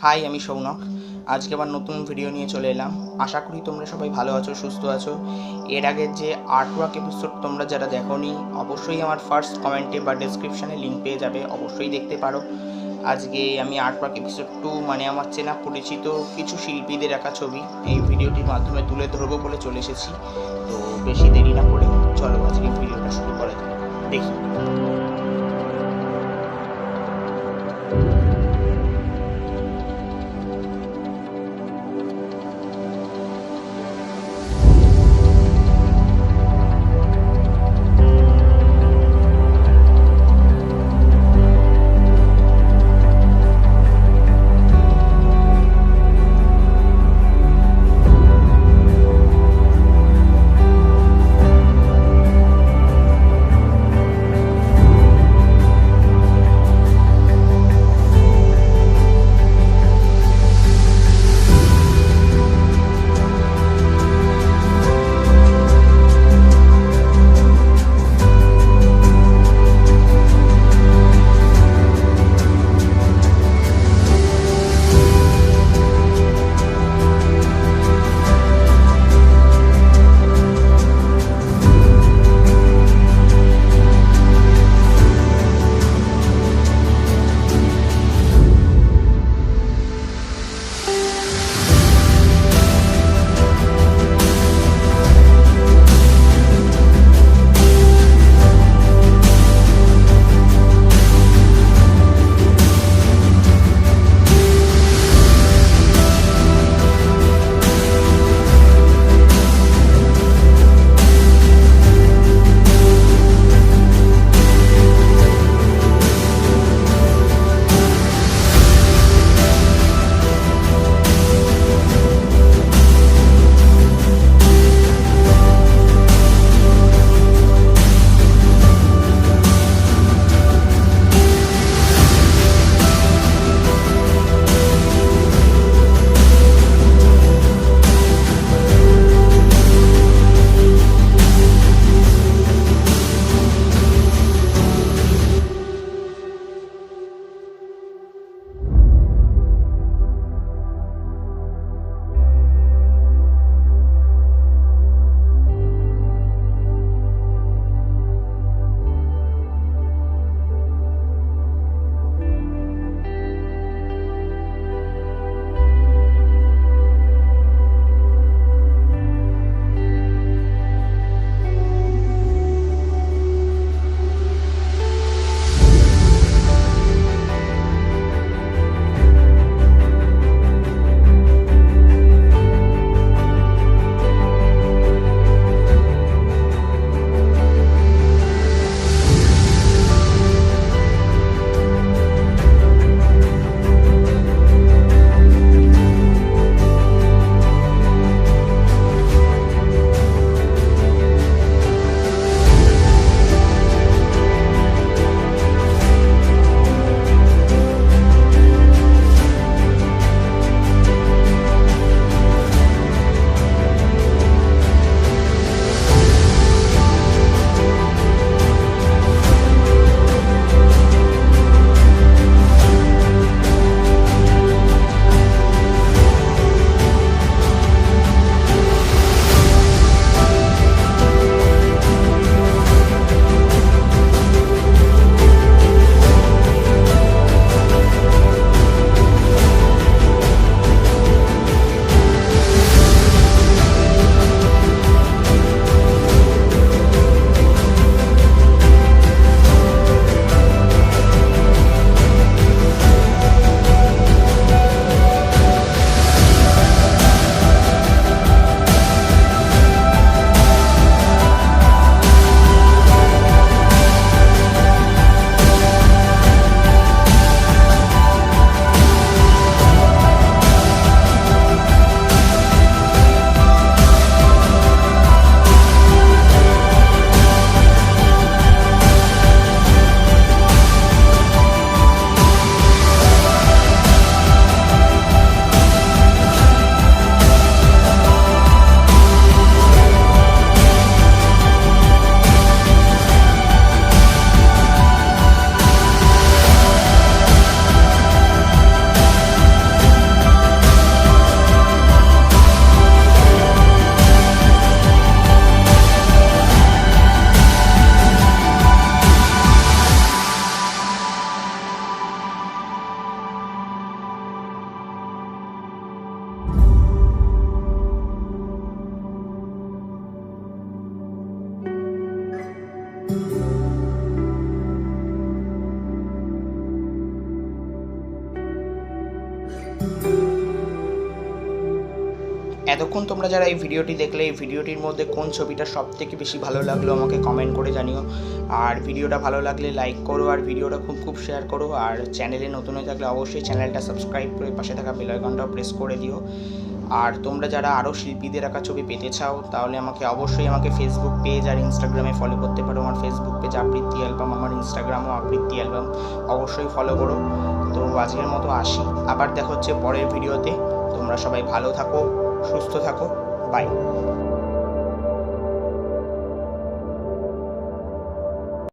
High, আমি সৌনক। আজকে আবার নতুন ভিডিও নিয়ে চলে এলাম। আশা করি তোমরা সবাই ভালো আছো, সুস্থ আছো। এর আগের যে আর্টওয়ার্ক এপিসোড তোমরা যারা দেখোনি, অবশ্যই আমার ফার্স্ট কমেন্টে বা ডেসক্রিপশানে লিঙ্ক পেয়ে যাবে, অবশ্যই দেখতে পারো। আজকে আমি আর্টওয়ার্ক এপিসোড 2 মানে আমার চেনা পরিচিত কিছু শিল্পীদের আঁকা ছবি এই ভিডিওটির মাধ্যমে তুলে ধরবো বলে চলে এসেছি। তো বেশি দেরি না করে চলো আজকে ভিডিওটা শুরু করে দেখি। এতক্ষণ তোমরা যারা এই ভিডিওটি দেখলে, এই ভিডিওটির মধ্যে কোন ছবিটা সবথেকে বেশি ভালো লাগলো আমাকে কমেন্ট করে জানিও। আর ভিডিওটা ভালো লাগলে লাইক করো, আর ভিডিওটা খুব শেয়ার করো। আর চ্যানেলে নতুন হয়ে থাকলে অবশ্যই চ্যানেলটা সাবস্ক্রাইব করে পাশে থাকা বেল আইকনটাও প্রেস করে দিও। আর তোমরা যারা আরও শিল্পীদের আঁকা ছবি পেতে চাও তাহলে অবশ্যই আমাকে ফেসবুক পেজ আর ইনস্টাগ্রামে ফলো করতে পারো। আমার ফেসবুক পেজ আবৃত্তি অ্যালবাম, আমার ইনস্টাগ্রামও আবৃত্তি অ্যালবাম, অবশ্যই ফলো করো। তো আজকের মতো আসি, আবার দেখা হচ্ছে পরের ভিডিওতে। তোমরা সবাই ভালো থাকো, সুস্থ থাকো, বাই।